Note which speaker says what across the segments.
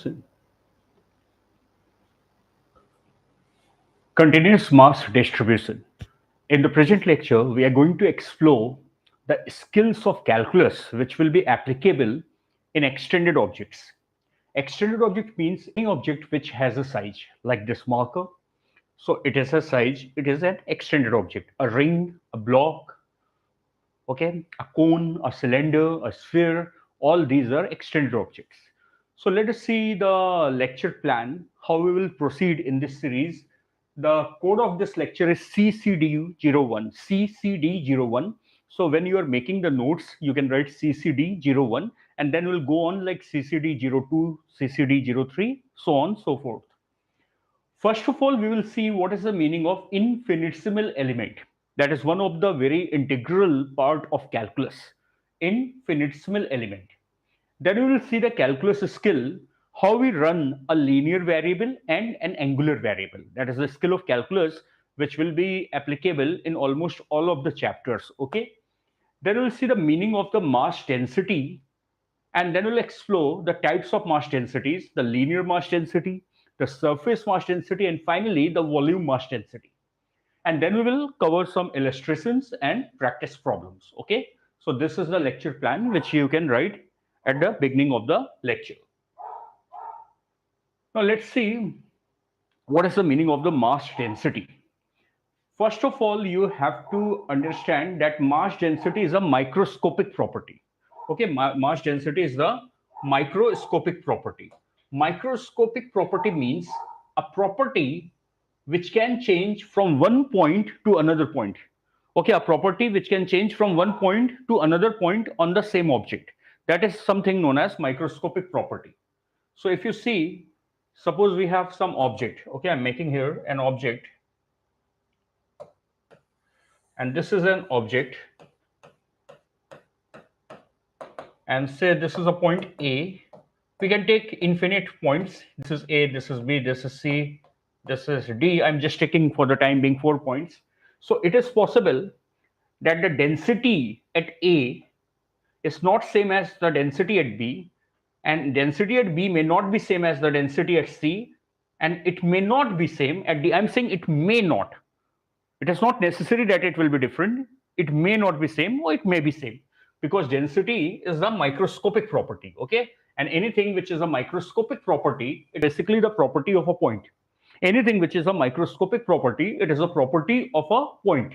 Speaker 1: distribution. Continuous mass distribution. In the present lecture, we are going to explore the skills of calculus which will be applicable in extended objects. Extended object means any object which has a size, like this marker. So it is a size, it is an extended object, a ring, a block, okay, a cone, a cylinder, a sphere, all these are extended objects. So let us see the lecture plan, how we will proceed in this series. The code of this lecture is CCD01, CCD01. So when you are making the notes, you can write CCD01 and then we'll go on like CCD02, CCD03, so on, so forth. First of all, we will see what is the meaning of infinitesimal element. That is one of the very integral part of calculus. Infinitesimal element. Then we will see the calculus skill, how we run a linear variable and an angular variable. That is the skill of calculus which will be applicable in almost all of the chapters. Okay. Then we'll see the meaning of the mass density, and then we'll explore the types of mass densities, the linear mass density, the surface mass density, and finally the volume mass density. And then we will cover some illustrations and practice problems. Okay, so this is the lecture plan which you can write at the beginning of the lecture. Now let's see what is the meaning of the mass density. First of all, you have to understand that mass density is a microscopic property. Okay, mass density is the microscopic property. Microscopic property means a property which can change from one point to another point. Okay, a property which can change from one point to another point on the same object. That is something known as microscopic property. So if you see, suppose we have some object. Okay, I'm making here an object, and this is an object, and say this is a point A. We can take infinite points. This is A, this is B, this is C, this is D. I'm just taking for the time being 4 points. So it is possible that the density at A is not same as the density at B, and density at B may not be same as the density at C, and it may not be same at D. I'm saying it may not. It is not necessary that it will be different. It may not be same or it may be same, because density is a microscopic property. Okay, and anything which is a microscopic property, it is basically the property of a point. Anything which is a microscopic property, it is a property of a point.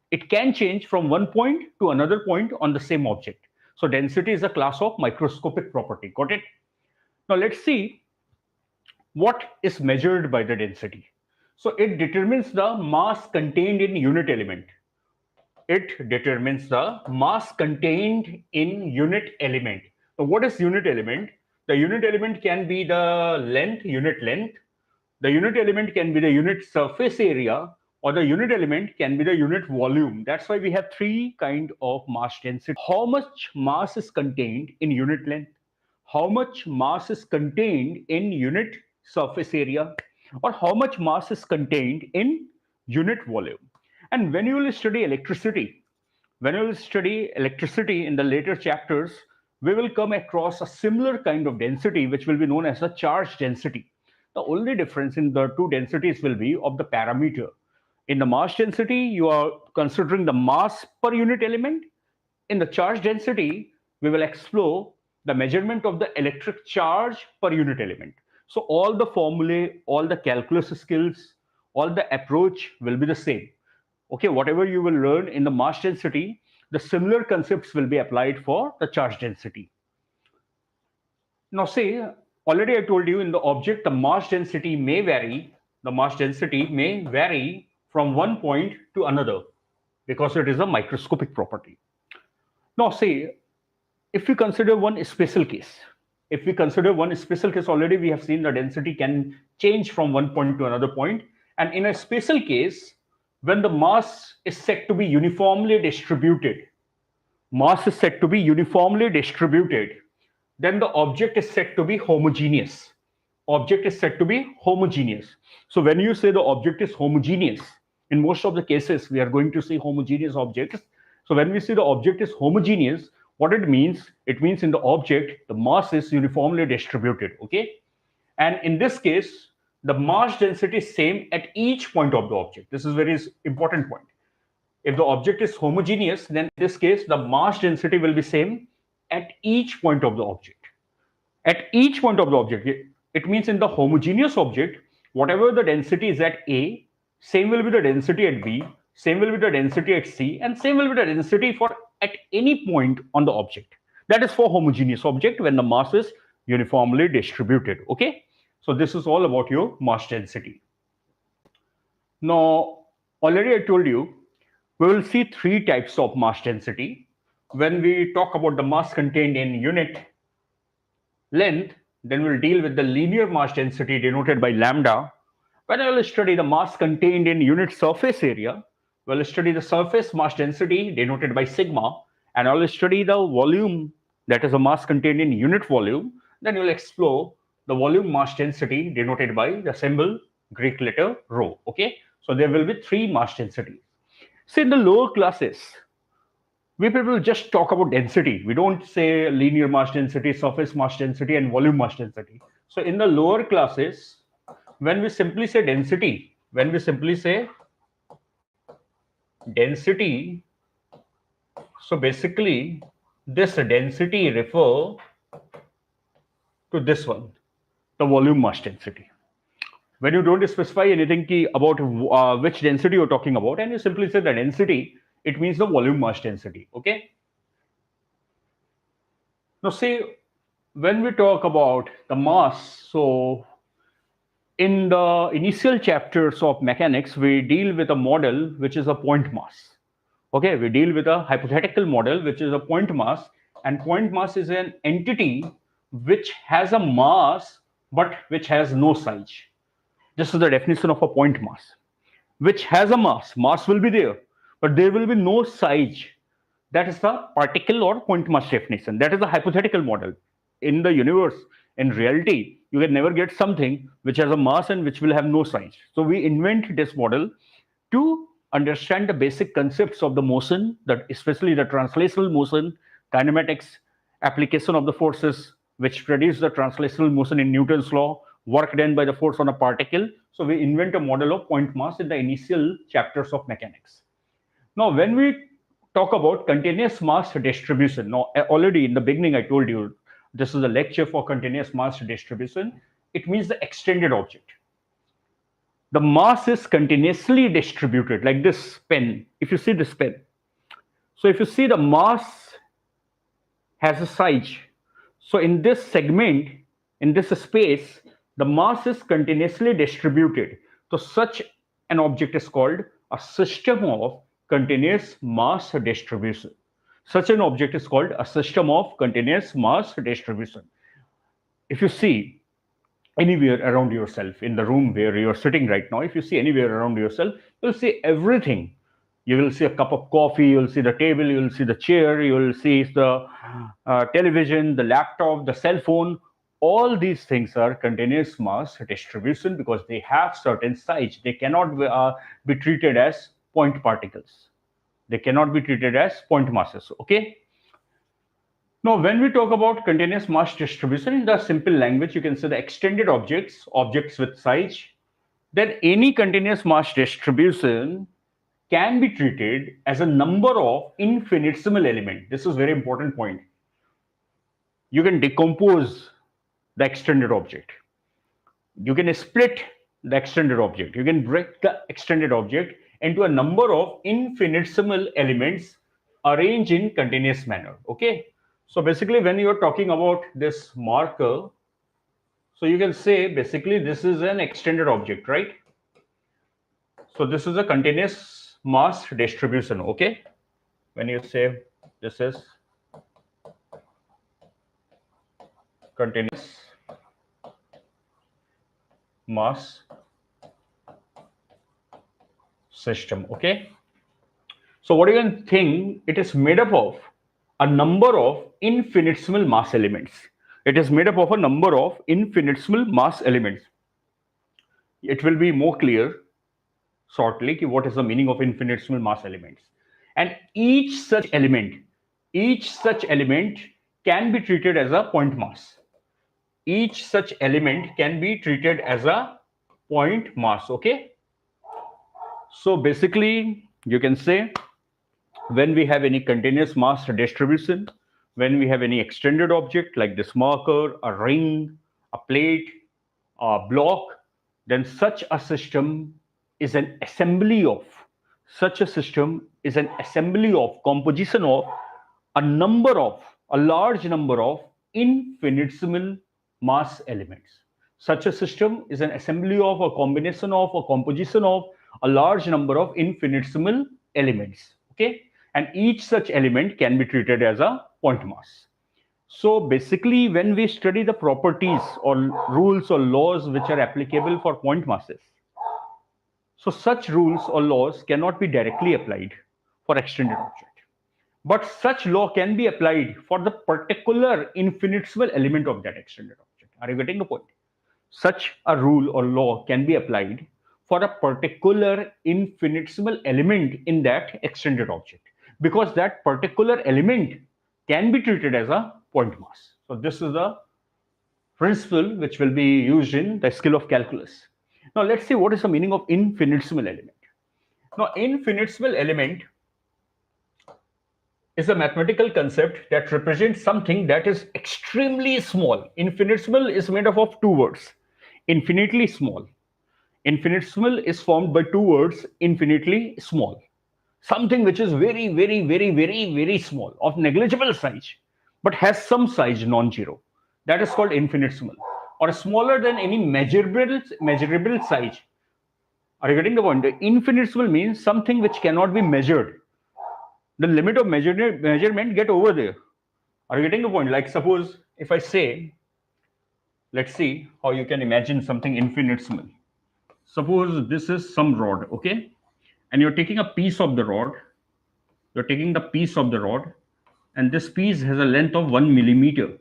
Speaker 1: It can change from one point to another point on the same object. So density is a class of microscopic property. Got it? Now let's see what is measured by the density. So it determines the mass contained in unit element. It determines the mass contained in unit element. So what is unit element? The unit element can be the length, unit length. The unit element can be the unit surface area, or the unit element can be the unit volume. That's why we have three kind of mass density. How much mass is contained in unit length? How much mass is contained in unit surface area? Or how much mass is contained in unit volume? And when you will study electricity, in the later chapters, we will come across a similar kind of density which will be known as the charge density. The only difference in the two densities will be of the parameter. In the mass density, you are considering the mass per unit element. In the charge density, we will explore the measurement of the electric charge per unit element. So all the formulae, all the calculus skills, all the approach will be the same. Okay, whatever you will learn in the mass density, the similar concepts will be applied for the charge density. Now say, already I told you in the object, the mass density may vary. The mass density may vary from one point to another because it is a microscopic property. Now say, if we consider one special case, already we have seen the density can change from one point to another point. And in a special case, when the mass is said to be uniformly distributed, then the object is said to be homogeneous. So when you say the object is homogeneous, in most of the cases we are going to see homogeneous objects. So when we say the object is homogeneous, what it means in the object, the mass is uniformly distributed. Okay. And in this case, the mass density is same at each point of the object. This is very important point. If the object is homogeneous, then in this case, the mass density will be same at each point of the object. At each point of the object, it means in the homogeneous object, whatever the density is at A, same will be the density at B, same will be the density at C, and same will be the density for at any point on the object. That is for homogeneous object when the mass is uniformly distributed. Okay, so this is all about your mass density. Now, already I told you, we will see three types of mass density. When we talk about the mass contained in unit length, then we'll deal with the linear mass density denoted by lambda. When I will study the mass contained in unit surface area, we'll study the surface mass density denoted by sigma, and I will study the volume, that is a mass contained in unit volume. Then you'll explore the volume mass density denoted by the symbol Greek letter rho. Okay, so there will be three mass densities. See, in the lower classes, we people just talk about density. We don't say linear mass density, surface mass density, and volume mass density. So in the lower classes, when we simply say density, when we simply say density, so basically this density refer to this one, the volume mass density. When you don't specify anything about which density you're talking about, and you simply say the density, it means the volume mass density. Okay. Now, see, when we talk about the mass, so in the initial chapters of mechanics, we deal with a model which is a point mass. Okay, we deal with a hypothetical model which is a point mass, and point mass is an entity which has a mass but which has no size. This is the definition of a point mass, which has a mass. Mass will be there, but there will be no size. That is the particle or point mass definition. That is the hypothetical model. In the universe, in reality, you can never get something which has a mass and which will have no size. So we invent this model to understand the basic concepts of the motion, that especially the translational motion, kinematics, application of the forces which produce the translational motion in Newton's law, work done by the force on a particle. So we invent a model of point mass in the initial chapters of mechanics. Now, when we talk about continuous mass distribution, now already in the beginning I told you this is a lecture for continuous mass distribution. It means the extended object. The mass is continuously distributed like this pen. If you see this pen, so if you see the mass has a size, so in this segment, in this space, the mass is continuously distributed. So such an object is called a system of continuous mass distribution. Such an object is called a system of continuous mass distribution. If you see anywhere around yourself in the room where you're sitting right now, if you see anywhere around yourself, you'll see everything. You will see a cup of coffee, you'll see the table, you'll see the chair, you'll see the television, the laptop, the cell phone. All these things are continuous mass distribution because they have certain size. They cannot be treated as point particles. They cannot be treated as point masses. Okay. Now, when we talk about continuous mass distribution in the simple language, you can say the extended objects, objects with size, then any continuous mass distribution can be treated as a number of infinitesimal elements. This is a very important point. You can decompose the extended object. You can split the extended object. You can break the extended object into a number of infinitesimal elements arranged in continuous manner. Okay. So basically, when you're talking about this marker, so you can say basically this is an extended object, right? So this is a continuous mass distribution. Okay. When you say this is continuous mass system. Okay. So what you can think, it is made up of a number of infinitesimal mass elements. It is made up of a number of infinitesimal mass elements. It will be more clear shortly what is the meaning of infinitesimal mass elements. And each such element can be treated as a point mass. each such element can be treated as a point mass. Okay, so basically you can say when we have any continuous mass distribution, when we have any extended object like this marker, a ring, a plate, a block, then such a system is an assembly of composition of a large number of infinitesimal mass elements. Such a system is an assembly of a combination of a composition of a large number of infinitesimal elements. Okay, and each such element can be treated as a point mass. So basically, when we study the properties or rules or laws which are applicable for point masses, so such rules or laws cannot be directly applied for extended object. But such law can be applied for the particular infinitesimal element of that extended object. Are you getting the point? Such a rule or law can be applied for a particular infinitesimal element in that extended object because that particular element can be treated as a point mass. So this is the principle which will be used in the skill of calculus. Now let's see what is the meaning of infinitesimal element. Now infinitesimal element is a mathematical concept that represents something that is extremely small. Infinitesimal is made up of two words, infinitely small. Infinitesimal is formed by two words, infinitely small. Something which is very, very, very, very, very small, of negligible size, but has some size non-zero. That is called infinitesimal, or smaller than any measurable size. Are you getting the point? The infinitesimal means something which cannot be measured. The limit of measurement get over there. Are you getting the point? Like suppose if I say, let's see how you can imagine something infinitesimal. Suppose this is some rod, okay, and you're taking a piece of the rod. You're taking the piece of the rod, and this piece has a length of 1 millimeter.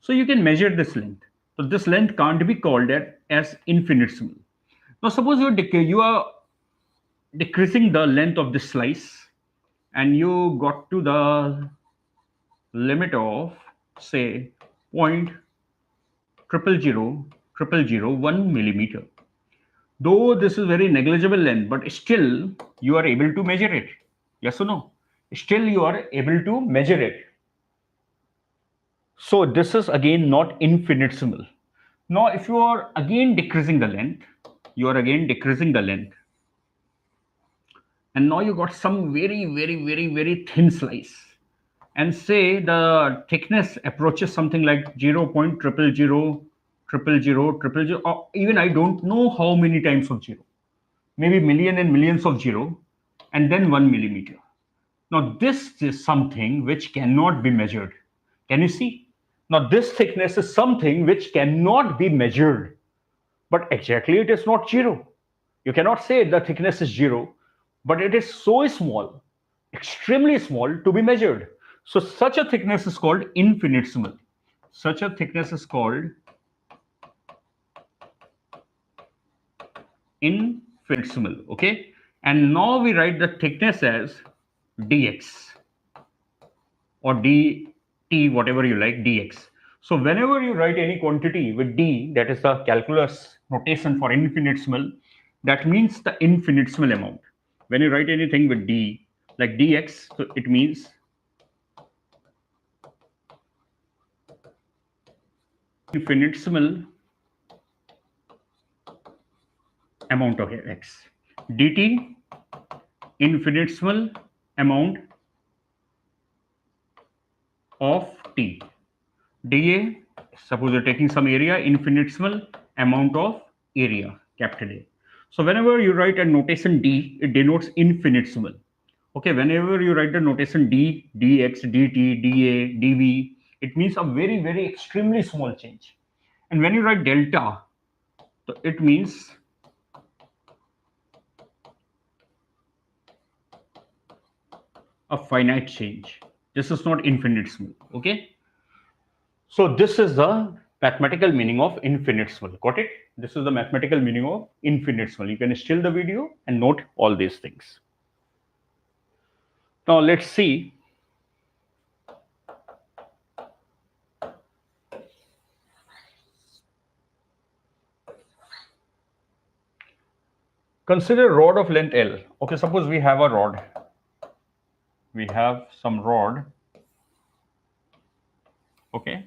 Speaker 1: So you can measure this length. So this length can't be called as infinitesimal. Now suppose you are decreasing the length of this slice, and you got to the limit of say point triple zero triple zero 1 millimeter. Though this is very negligible length, but still you are able to measure it. Yes or no? Still you are able to measure it. So this is again not infinitesimal. Now if you are again decreasing the length, you are again decreasing the length, and now you got some very, very, very, very thin slice, and say the thickness approaches something like 0.000000000, or even I don't know how many times of zero, maybe million and millions of zero, and then 1 millimeter. Now this is something which cannot be measured. Can you see? Now this thickness is something which cannot be measured, but exactly it is not zero. You cannot say the thickness is zero, but it is so small, extremely small to be measured. So such a thickness is called infinitesimal. Such a thickness is called infinitesimal. Okay, and now we write the thickness as dx or dt, whatever you like, dx. So whenever you write any quantity with d, that is the calculus notation for infinitesimal, that means the infinitesimal amount. When you write anything with d, like dx, so it means infinitesimal amount of x. dt, infinitesimal amount of t. dA, suppose you're taking some area, infinitesimal amount of area, capital A. So whenever you write a notation d, it denotes infinitesimal. Okay, whenever you write the notation d, dx, dt, dA, dv, it means a very, very extremely small change. And when you write delta, so it means a finite change. This is not infinitesimal. Okay. So this is the mathematical meaning of infinitesimal. Got it? This is the mathematical meaning of infinitesimal. You can still the video and note all these things. Now let's see. Consider rod of length L. Okay, suppose we have a rod. We have some rod. Okay.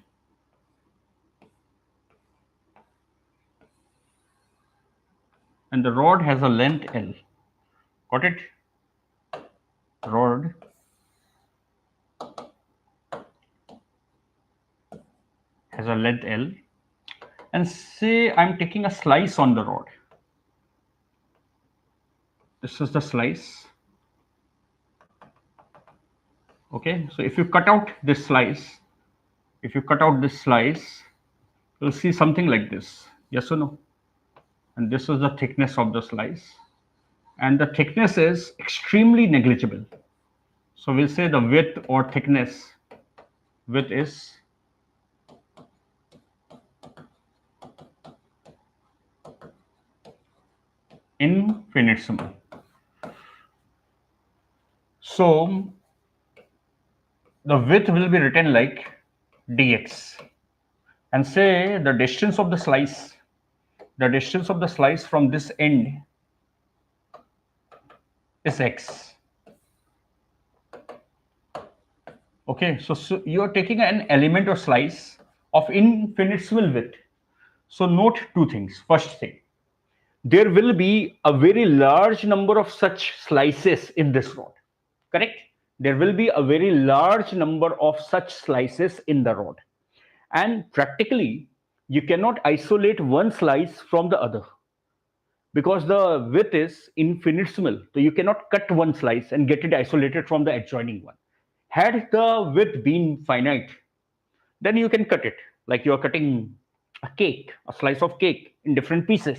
Speaker 1: And the rod has a length L. Got it? Rod has a length L. And say I'm taking a slice on the rod. This is the slice. Okay, so if you cut out this slice, you'll see something like this. Yes or no? And this is the thickness of the slice. And the thickness is extremely negligible. So we'll say the width is infinitesimal. So the width will be written like dx. And say the distance of the slice from this end is x. Okay, so you are taking an element or slice of infinitesimal width. So note two things. First thing, there will be a very large number of such slices in this rod. Correct? There will be a very large number of such slices in the rod. And practically, you cannot isolate one slice from the other because the width is infinitesimal. So you cannot cut one slice and get it isolated from the adjoining one. Had the width been finite, then you can cut it like you're cutting a slice of cake in different pieces.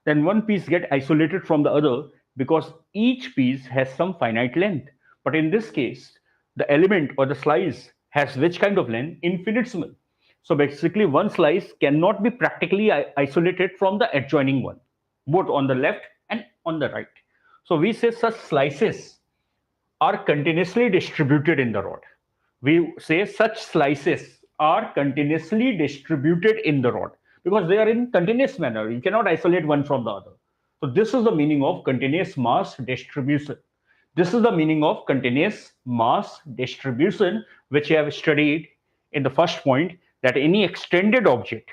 Speaker 1: Then one piece get isolated from the other because each piece has some finite length. But in this case, the element or the slice has which kind of length? Infinitesimal. So basically, one slice cannot be practically isolated from the adjoining one, both on the left and on the right. So we say such slices are continuously distributed in the rod. We say such slices are continuously distributed in the rod because they are in continuous manner. You cannot isolate one from the other. So this is the meaning of continuous mass distribution. This is the meaning of continuous mass distribution, which you have studied in the first point, that any extended object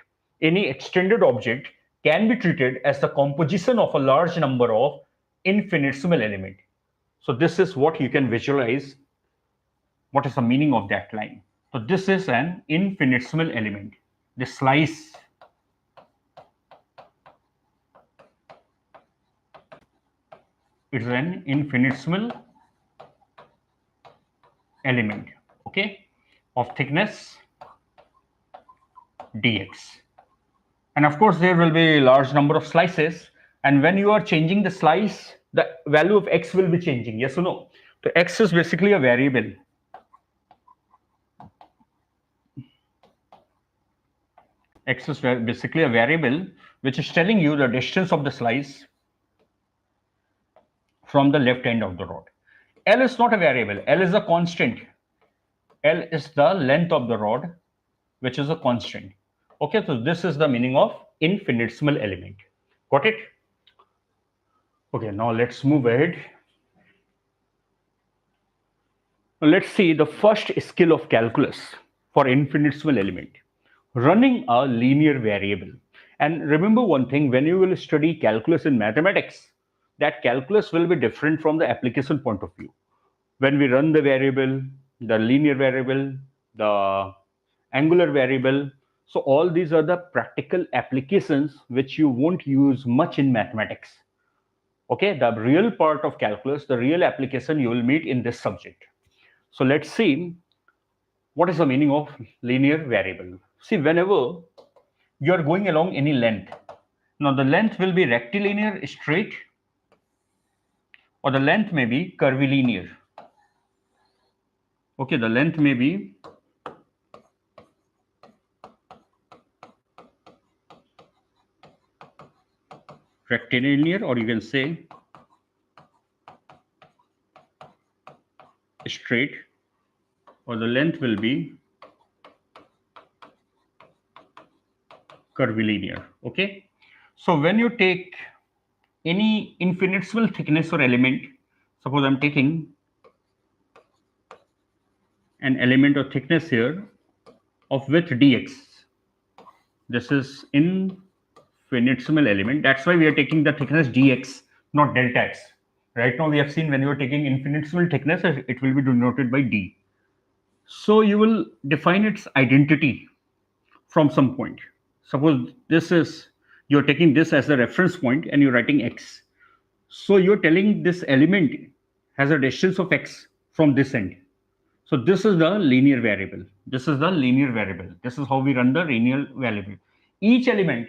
Speaker 1: can be treated as the composition of a large number of infinitesimal elements. So this is what you can visualize. What is the meaning of that line? So this is an infinitesimal element. The slice is an infinitesimal element, okay, of thickness dx. And of course, there will be a large number of slices. And when you are changing the slice, the value of x will be changing. Yes or no? So x is basically a variable. X is basically a variable which is telling you the distance of the slice from the left end of the rod. L is not a variable, L is a constant. L is the length of the rod, which is a constant. Okay, so this is the meaning of infinitesimal element. Got it? Okay, now let's move ahead. Now let's see the first skill of calculus for infinitesimal element, running a linear variable. And remember one thing, when you will study calculus in mathematics, that calculus will be different from the application point of view. When we run the variable, the linear variable, the angular variable, so all these are the practical applications which you won't use much in mathematics. Okay, the real part of calculus, the real application you will meet in this subject. So let's see what is the meaning of linear variable. See, whenever you are going along any length, now the length will be rectilinear, straight, or the length may be curvilinear. Okay, the length may be rectilinear, or you can say straight, or the length will be curvilinear. Okay, so when you take any infinitesimal thickness or element. Suppose I'm taking an element of thickness here of width dx. This is infinitesimal element. That's why we are taking the thickness dx, not delta x. Right now, we have seen when you are taking infinitesimal thickness, it will be denoted by d. So you will define its identity from some point. Suppose this is, you're taking this as the reference point and you're writing x. So you're telling this element has a distance of x from this end. So this is the linear variable. This is the linear variable. This is how we run the linear variable. Each element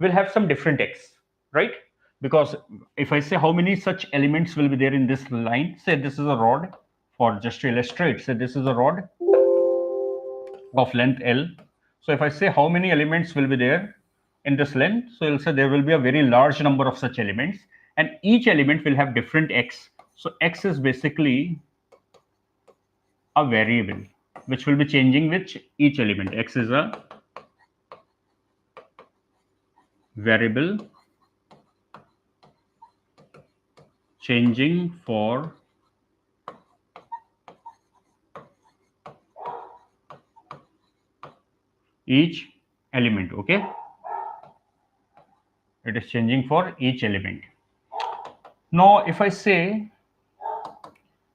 Speaker 1: will have some different x, right? Because if I say how many such elements will be there in this line, say this is a rod, for just to illustrate, say this is a rod of length L. So if I say how many elements will be there in this length, so you'll say there will be a very large number of such elements, and each element will have different x. So x is basically a variable which will be changing with each element. X is a variable changing for each element. Okay, it is changing for each element. Now if I say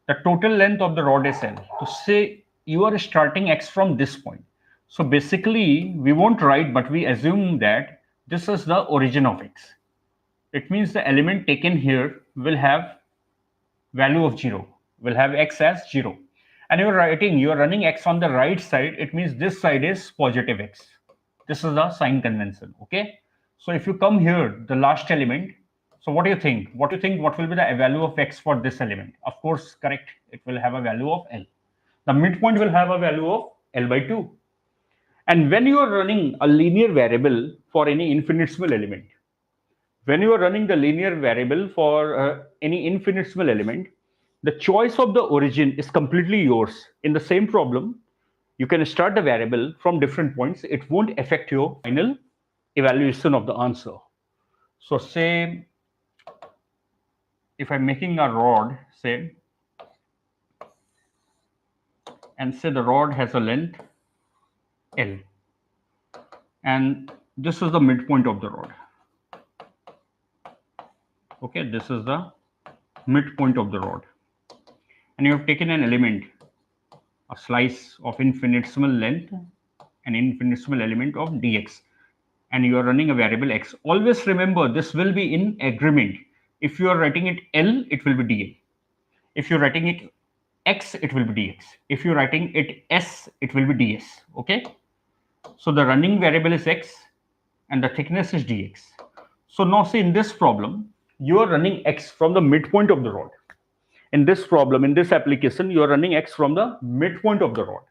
Speaker 1: the total length of the rod is L, so say you are starting x from this point. So basically we won't write, but we assume that this is the origin of x. It means the element taken here will have value of 0, will have x as 0. And you're running x on the right side, it means this side is positive x. This is the sign convention. Okay, so if you come here, the last element, so what do you think? What will be the value of x for this element? Of course, correct, it will have a value of L. The midpoint will have a value of L by 2. And when you are running a linear variable for any infinitesimal element, when you are running the linear variable for any infinitesimal element, the choice of the origin is completely yours. In the same problem, you can start the variable from different points. It won't affect your final evaluation of the answer. So say if I'm making a rod, say, and say the rod has a length L, and this is the midpoint of the rod. Okay, this is the midpoint of the rod. And you have taken an element, a slice of infinitesimal length, an infinitesimal element of dx, and you are running a variable x. Always remember this will be in agreement. If you are writing it L, it will be dl. If you're writing it x, it will be dx. If you're writing it s, it will be ds. Okay, so the running variable is x and the thickness is dx. So now see, in this problem you are running x from the midpoint of the rod. In this problem, in this application, you are running x from the midpoint of the rod.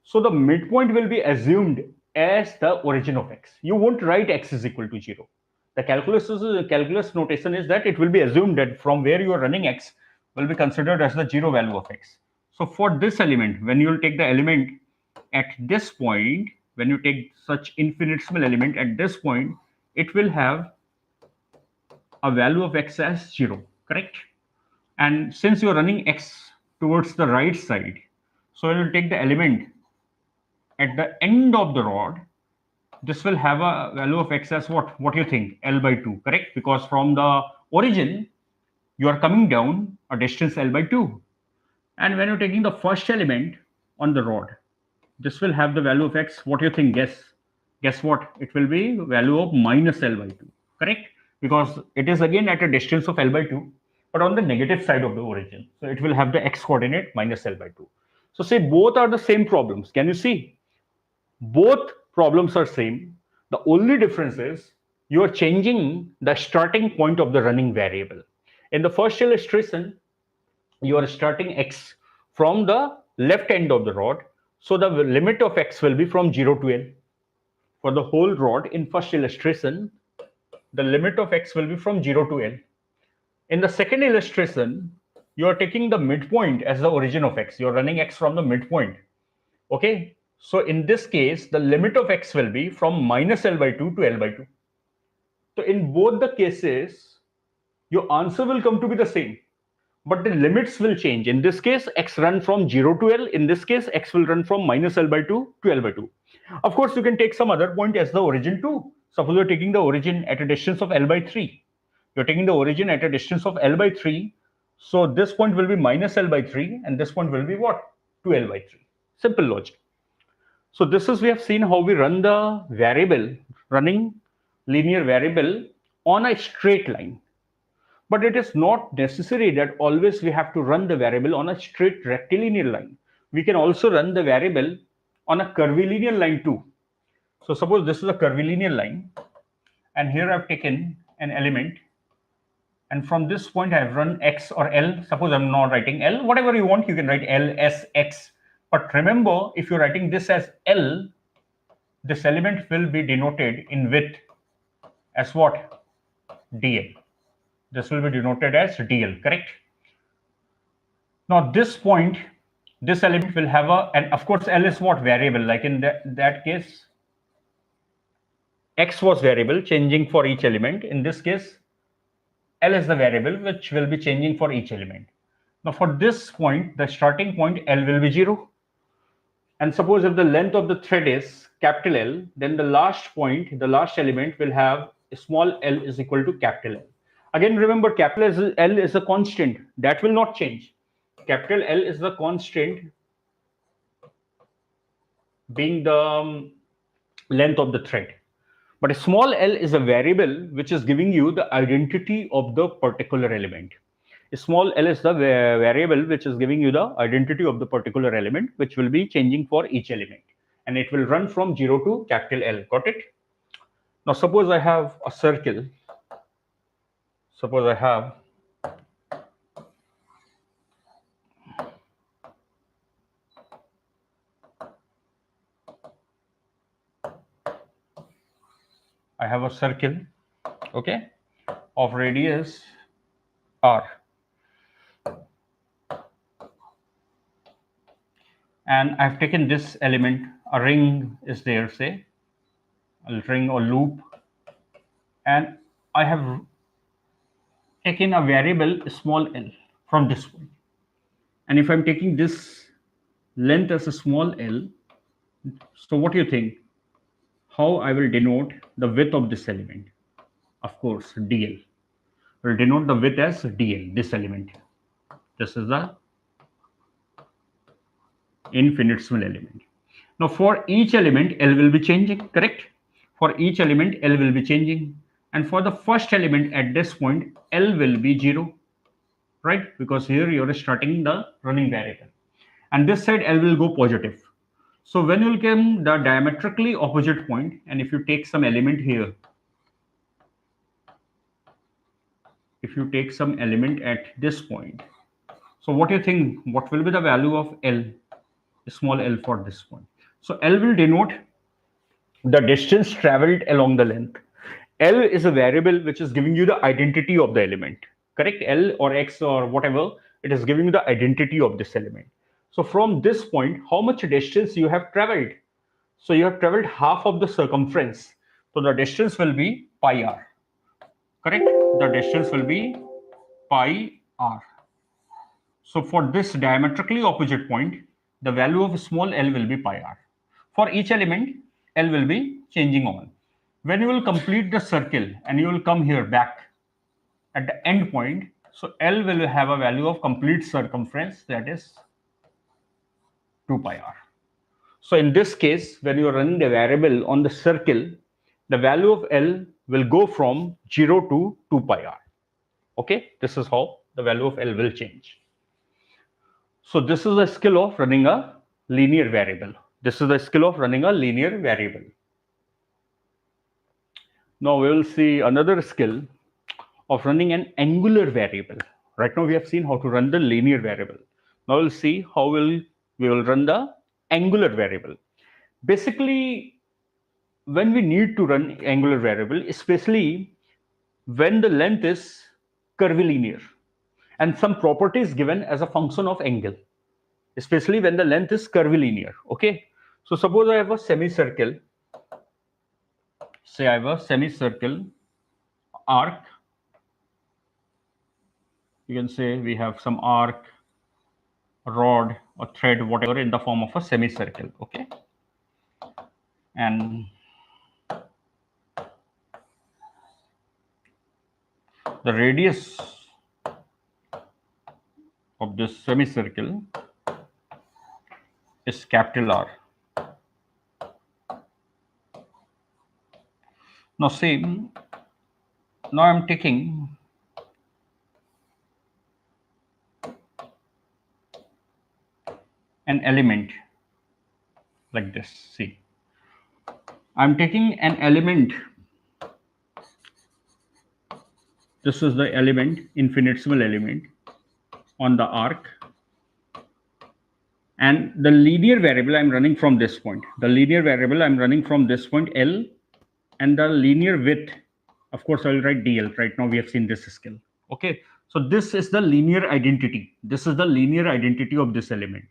Speaker 1: So the midpoint will be assumed as the origin of x. You won't write x is equal to 0. The calculus notation is that it will be assumed that from where you are running x will be considered as the 0 value of x. So for this element, when you will take the element at this point, when you take such infinitesimal element at this point, it will have a value of x as 0, correct? And since you are running x towards the right side, so it will take the element at the end of the rod. This will have a value of x as what do you think? L by 2, correct? Because from the origin you are coming down a distance L by 2, and when you're taking the first element on the rod, this will have the value of x. What do you think? Guess what? It will be value of minus L by 2, correct? Because it is again at a distance of L by 2, but on the negative side of the origin, so it will have the x coordinate minus L by 2. So say both are the same problems. Can you see? Both problems are same. The only difference is you are changing the starting point of the running variable. In the first illustration, you are starting x from the left end of the rod. So the limit of x will be from 0 to L. For the whole rod in first illustration, the limit of x will be from 0 to L. In the second illustration, you are taking the midpoint as the origin of x. You are running x from the midpoint. Okay, so in this case, the limit of x will be from minus L by 2 to L by 2. So in both the cases, your answer will come to be the same, but the limits will change. In this case, x run from 0 to L. In this case, x will run from minus L by 2 to L by 2. Of course, you can take some other point as the origin too. Suppose you're taking the origin at a distance of L by 3. You're taking the origin at a distance of L by 3. So this point will be minus L by 3, and this point will be what? 2L by 3. Simple logic. So this is, we have seen how we run the variable, running linear variable on a straight line. But it is not necessary that always we have to run the variable on a straight rectilinear line. We can also run the variable on a curvilinear line too. So suppose this is a curvilinear line, and here I've taken an element, and from this point I've run x or L. Suppose I'm not writing L, whatever you want, you can write L, S, X. But remember, if you're writing this as L, this element will be denoted in width as what? DL. This will be denoted as DL, correct? Now this point, this element will have a, and of course L is what? Variable. Like in that case, X was variable, changing for each element. In this case, L is the variable which will be changing for each element. Now for this point, the starting point L will be 0. And suppose if the length of the thread is capital L, then the last point, the last element will have small l is equal to capital L. Again, remember capital L is a constant. That will not change. Capital L is the constant being the length of the thread. But a small l is a variable which is giving you the identity of the particular element. A small l is the variable which is giving you the identity of the particular element, which will be changing for each element. And it will run from 0 to capital L. Got it? Now, suppose I have a circle. Suppose I have a circle, okay, of radius r. And I've taken this element, a ring is there, say, a ring or loop, and I have taken a variable small l from this point. And if I'm taking this length as a small l, so what do you think? How I will denote the width of this element? Of course, dl. We'll denote the width as dl, this element. This is the infinitesimal element. Now, for each element, L will be changing, correct? For each element, L will be changing. And for the first element at this point, L will be 0, right? Because here you're starting the running variable. And this side, L will go positive. So when you come the diametrically opposite point, and if you take some element here, if you take some element at this point, so what do you think? What will be the value of L, small l for this point? So L will denote the distance traveled along the length. L is a variable which is giving you the identity of the element, correct? L or X or whatever, it is giving you the identity of this element. So from this point, how much distance you have traveled? So you have traveled half of the circumference. So the distance will be pi r, correct? The distance will be pi r. So for this diametrically opposite point, the value of small l will be pi r. For each element, L will be changing on. When you will complete the circle and you will come here back at the end point, so L will have a value of complete circumference, that is 2 pi r. So in this case, when you are running the variable on the circle, the value of L will go from 0 to 2 pi r. Okay, this is how the value of L will change. So this is a skill of running a linear variable. This is the skill of running a linear variable. Now we will see another skill of running an angular variable. Right now we have seen how to run the linear variable. Now we'll see how we will run the angular variable. Basically, when we need to run angular variable, especially when the length is curvilinear and some property is given as a function of angle, especially when the length is curvilinear. Okay, so suppose I have a semicircle. Say I have a semicircle arc You can say we have some arc, rod, or thread, whatever, in the form of a semicircle. Okay, and the radius of this semicircle is capital R. Now see, now I'm taking an element like this. See, I'm taking an element. This is the element, infinitesimal element on the arc, and the linear variable I'm running from this point. The linear variable I'm running from this point L, and the linear width, of course, I'll write dl. Right now we have seen this scale. Okay, so this is the linear identity. This is the linear identity of this element,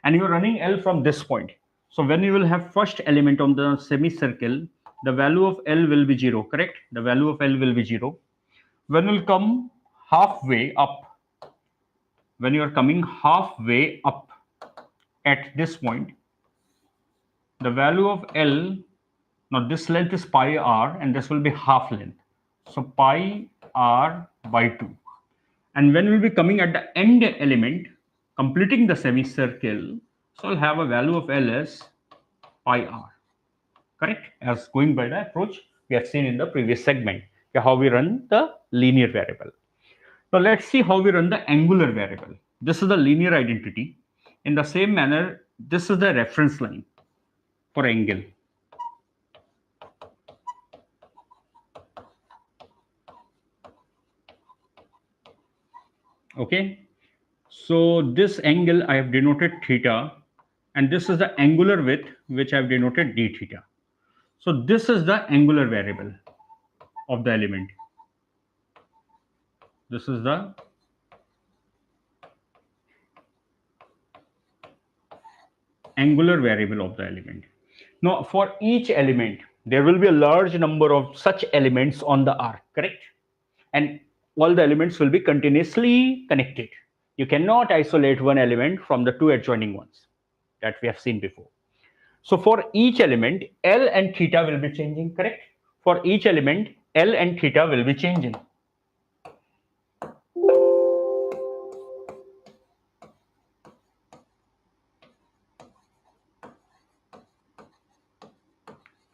Speaker 1: and you're running L from this point. So when you will have first element on the semicircle, the value of L will be 0, correct? The value of L will be 0. When you will come halfway up, when you are coming halfway up at this point, the value of L, now this length is pi r, and this will be half length. So pi r by 2. And when we'll be coming at the end element, completing the semicircle, so I'll have a value of L as pi r. Correct? As going by the approach we have seen in the previous segment, how we run the linear variable. Now let's see how we run the angular variable. This is the linear identity. In the same manner, this is the reference line for angle. Okay, so this angle I have denoted theta, and this is the angular width which I have denoted d theta. So this is the angular variable of the element. This is the angular variable of the element. Now for each element, there will be a large number of such elements on the arc, correct? And all the elements will be continuously connected. You cannot isolate one element from the two adjoining ones that we have seen before. So for each element, L and theta will be changing, correct? For each element, L and theta will be changing.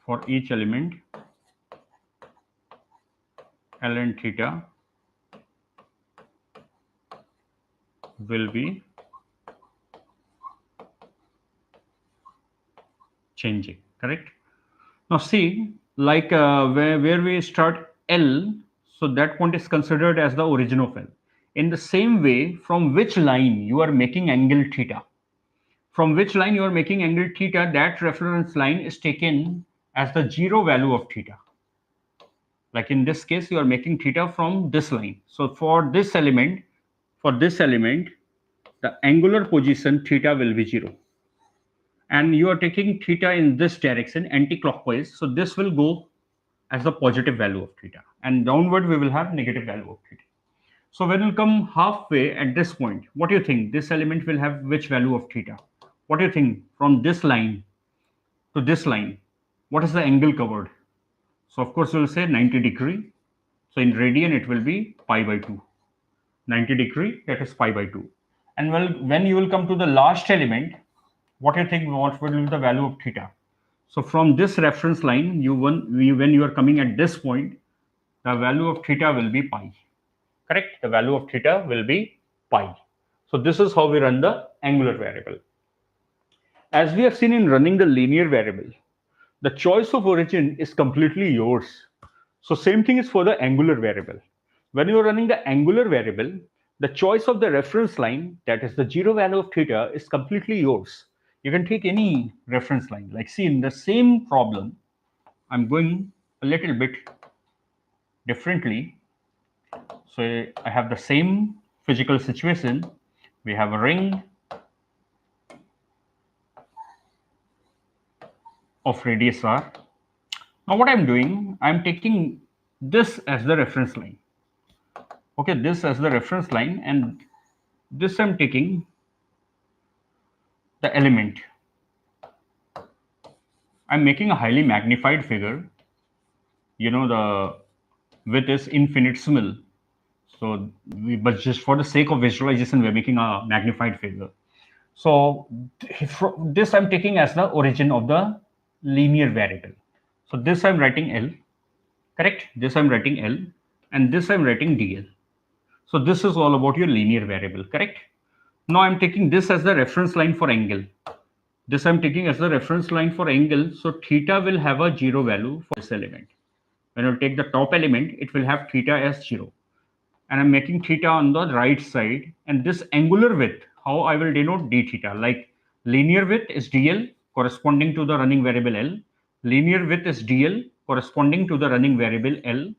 Speaker 1: For each element, L and theta will be changing, correct? Now see, like where we start L, so that point is considered as the origin of L. In the same way, from which line you are making angle theta, from which line you are making angle theta, that reference line is taken as the zero value of theta. Like in this case, you are making theta from this line. So for this element, the angular position theta will be 0. And you are taking theta in this direction, anti-clockwise. So this will go as the positive value of theta. And downward, we will have negative value of theta. So when you come halfway at this point, what do you think? This element will have which value of theta? What do you think from this line to this line? What is the angle covered? So of course, we'll say 90 degree. So in radian, it will be pi by 2. 90 degree, that is pi by 2. And well, when you will come to the last element, what do you think, what will be the value of theta? So from this reference line, when you are coming at this point, the value of theta will be pi. Correct? The value of theta will be pi. So this is how we run the angular variable. As we have seen in running the linear variable, the choice of origin is completely yours. So same thing is for the angular variable. When you are running the angular variable, the choice of the reference line, that is the zero value of theta, is completely yours. You can take any reference line. Like see, in the same problem, I'm going a little bit differently. So I have the same physical situation. We have a ring of radius r. Now what I'm doing, I'm taking this as the reference line. Okay, this as the reference line, and this I'm taking the element. I'm making a highly magnified figure. The width is infinitesimal. So, but just for the sake of visualization, we're making a magnified figure. So, this I'm taking as the origin of the linear variable. So, this I'm writing L, correct? This I'm writing L, and this I'm writing DL. So, this is all about your linear variable, correct? Now, I'm taking this as the reference line for angle. This I'm taking as the reference line for angle. So, theta will have a zero value for this element. When you take the top element, it will have theta as 0. And I'm making theta on the right side. And this angular width, how I will denote d theta, like linear width is dl corresponding to the running variable L. Linear width is dl corresponding to the running variable L.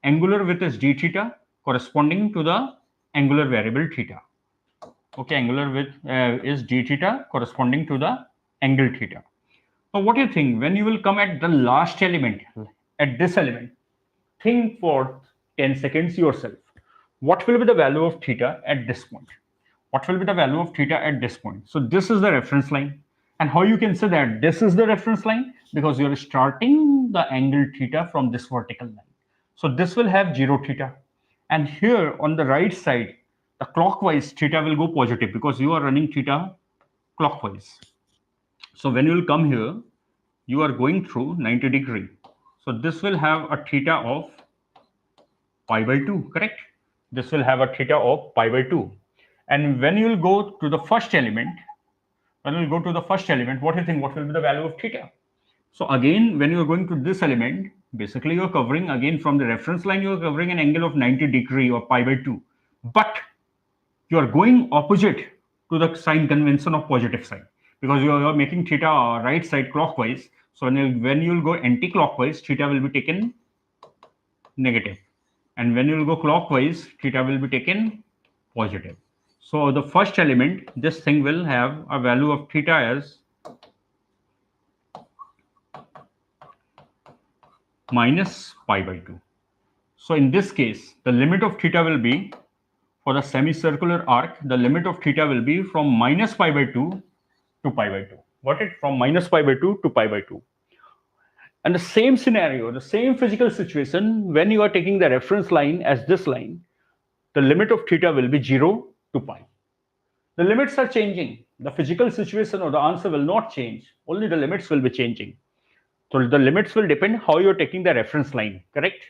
Speaker 1: Angular width is d theta corresponding to the angular variable theta. Okay, angular width is d theta corresponding to the angle theta. Now, what do you think when you will come at the last element, at this element? Think for 10 seconds yourself. What will be the value of theta at this point? What will be the value of theta at this point? So this is the reference line. And how you can say that this is the reference line? Because you're starting the angle theta from this vertical line. So this will have 0 theta. And here on the right side, the clockwise theta will go positive because you are running theta clockwise. So when you will come here, you are going through 90 degree. So this will have a theta of pi by 2, correct? This will have a theta of pi by 2. And when you will go to the first element, what do you think? What will be the value of theta? So again, when you are going to this element, basically you are covering again from the reference line, you are covering an angle of 90 degree or pi by 2. But you are going opposite to the sign convention of positive sign because you are making theta right side clockwise. So when you will go anti-clockwise, theta will be taken negative. And when you will go clockwise, theta will be taken positive. So the first element, this thing will have a value of theta as minus pi by 2. So in this case, the limit of theta will be, for the semicircular arc, the limit of theta will be from minus pi by 2 to pi by 2. Got it? From minus pi by 2 to pi by 2. And the same scenario, the same physical situation, when you are taking the reference line as this line, the limit of theta will be 0 to pi. The limits are changing. The physical situation or the answer will not change. Only the limits will be changing. So the limits will depend how you're taking the reference line, correct?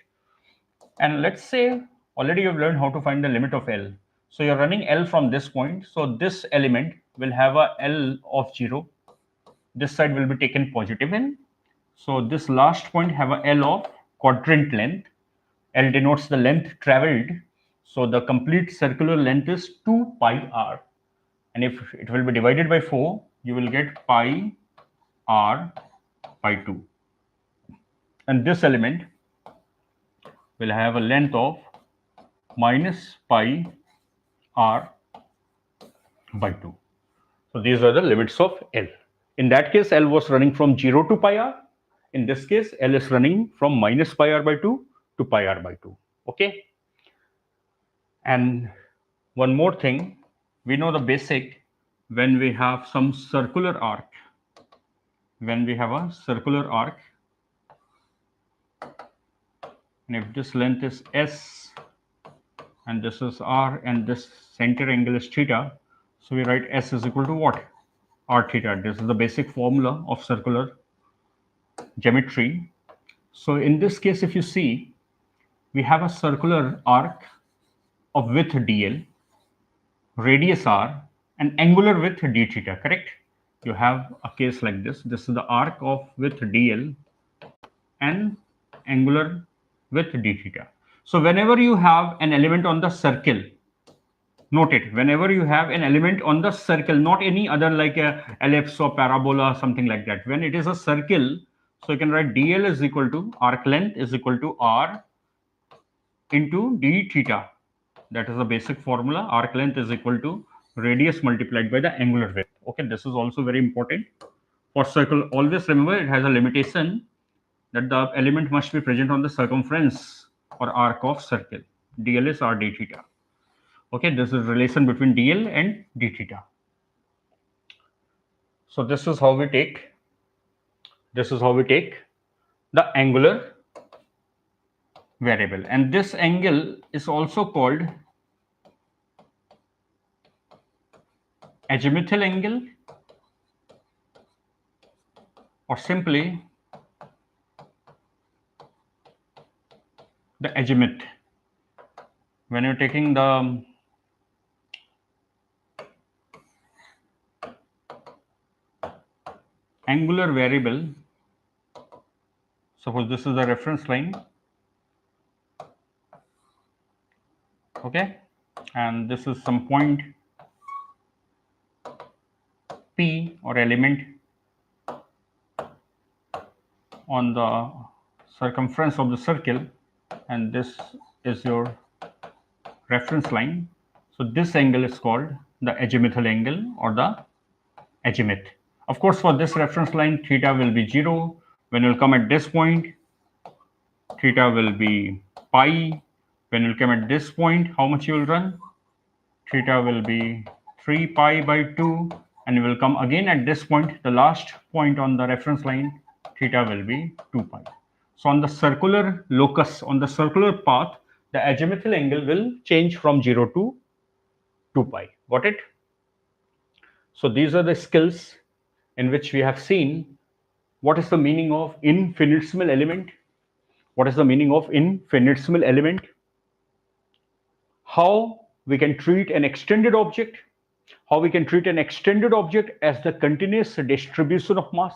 Speaker 1: And let's say already you've learned how to find the limit of L. So you're running L from this point. So this element will have a L of 0. This side will be taken positive L. So this last point have a L of quadrant length. L denotes the length traveled. So the complete circular length is 2 pi r. And if it will be divided by 4, you will get pi r by 2. And this element will have a length of minus pi r by 2. So these are the limits of L. In that case, L was running from 0 to pi r. In this case, L is running from minus pi r by 2 to pi r by 2. Okay. And one more thing, we know the basic when we have some circular arc. When we have a circular arc, and if this length is S and this is R and this center angle is theta, so we write S is equal to what? R theta. This is the basic formula of circular geometry. So in this case, if you see, we have a circular arc of width dl, radius r, and angular width d theta, correct? You have a case like this. This is the arc of width dl and angular width d theta. So whenever you have an element on the circle, note it, whenever you have an element on the circle, not any other like a ellipse or parabola, something like that. When it is a circle, so you can write dl is equal to arc length is equal to r into d theta. That is the basic formula. Arc length is equal to radius multiplied by the angular width. Okay, this is also very important for circle. Always remember it has a limitation that the element must be present on the circumference or arc of circle. dl is r d theta. Okay, this is relation between dl and d theta. So this is how we take the angular variable, and this angle is also called azimuthal angle, or simply the azimuth. When you're taking the angular variable, suppose this is the reference line, okay, and this is some point P or element on the circumference of the circle, and this is your reference line. So this angle is called the azimuthal angle or the azimuth. Of course, for this reference line, theta will be 0. When you'll come at this point, theta will be pi. When you'll come at this point, how much you will run? Theta will be 3 pi by 2. And you will come again at this point, the last point on the reference line, theta will be 2 pi. So on the circular locus, on the circular path, the azimuthal angle will change from 0 to 2 pi. Got it? So these are the skills in which we have seen what is the meaning of infinitesimal element, what is the meaning of infinitesimal element, how we can treat an extended object, how we can treat an extended object as the continuous distribution of mass,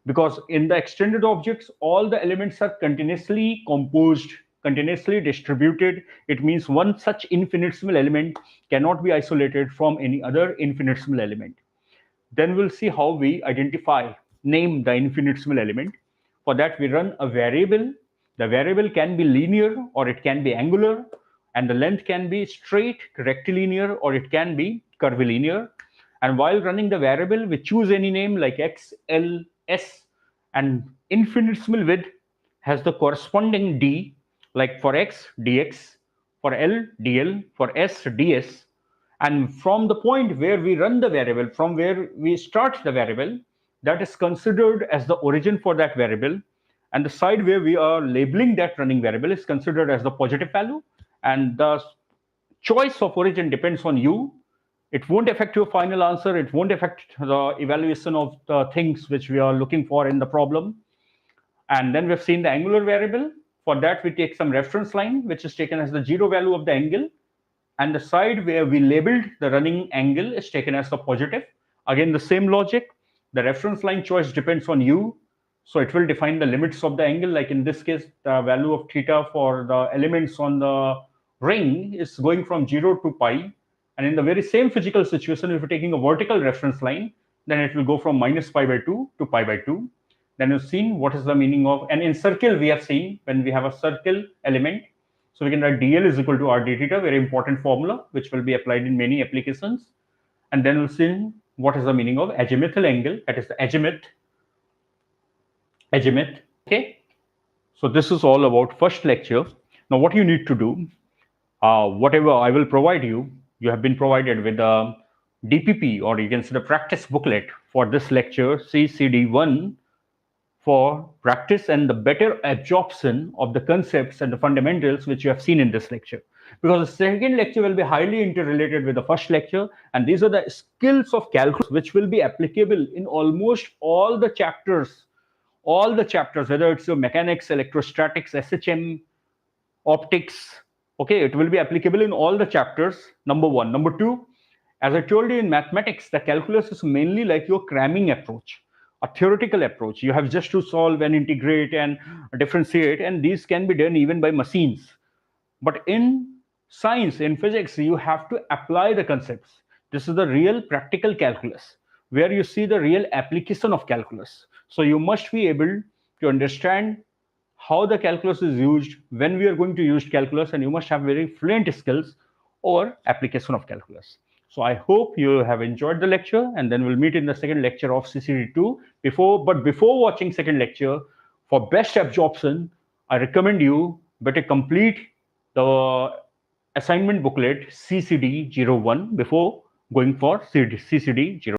Speaker 1: because in the extended objects all the elements are continuously composed, continuously distributed. It means one such infinitesimal element cannot be isolated from any other infinitesimal element. Then we'll see how we identify, name the infinitesimal element. For that, we run a variable. The variable can be linear or it can be angular, and the length can be straight, rectilinear, or it can be curvilinear. And while running the variable, we choose any name like x, l, s, and infinitesimal width has the corresponding d, like for x, dx, for l, dl, for s, ds. And from the point where we run the variable, from where we start the variable, that is considered as the origin for that variable. And the side where we are labeling that running variable is considered as the positive value. And the choice of origin depends on you. It won't affect your final answer. It won't affect the evaluation of the things which we are looking for in the problem. And then we've seen the angular variable. For that, we take some reference line, which is taken as the zero value of the angle, and the side where we labeled the running angle is taken as the positive. Again, the same logic. The reference line choice depends on you. So it will define the limits of the angle. Like in this case, the value of theta for the elements on the ring is going from 0 to pi. And in the very same physical situation, if you're taking a vertical reference line, then it will go from minus pi by 2 to pi by 2. Then you've seen what is the meaning of, and in circle, we have seen when we have a circle element, so we can write dl is equal to r d theta, very important formula, which will be applied in many applications. And then we'll see what is the meaning of azimuthal angle, that is the azimuth. Okay. So this is all about first lecture. Now what you need to do, whatever I will provide you, you have been provided with a DPP, or you can say the practice booklet for this lecture, CCD1, for practice and the better absorption of the concepts and the fundamentals which you have seen in this lecture. Because the second lecture will be highly interrelated with the first lecture, and these are the skills of calculus which will be applicable in almost all the chapters, whether it's your mechanics, electrostatics, SHM, optics. Okay, it will be applicable in all the chapters. Number one. Number two, as I told you, in mathematics, the calculus is mainly like your cramming approach, a theoretical approach. You have just to solve and integrate and differentiate, and these can be done even by machines. But in science, in physics, you have to apply the concepts. This is the real practical calculus, where you see the real application of calculus. So you must be able to understand how the calculus is used, when we are going to use calculus, and you must have very fluent skills or application of calculus. So I hope you have enjoyed the lecture, and then we'll meet in the second lecture of CCD2. Before watching second lecture, for best absorption, I recommend you better complete the assignment booklet CCD 01 before going for CCD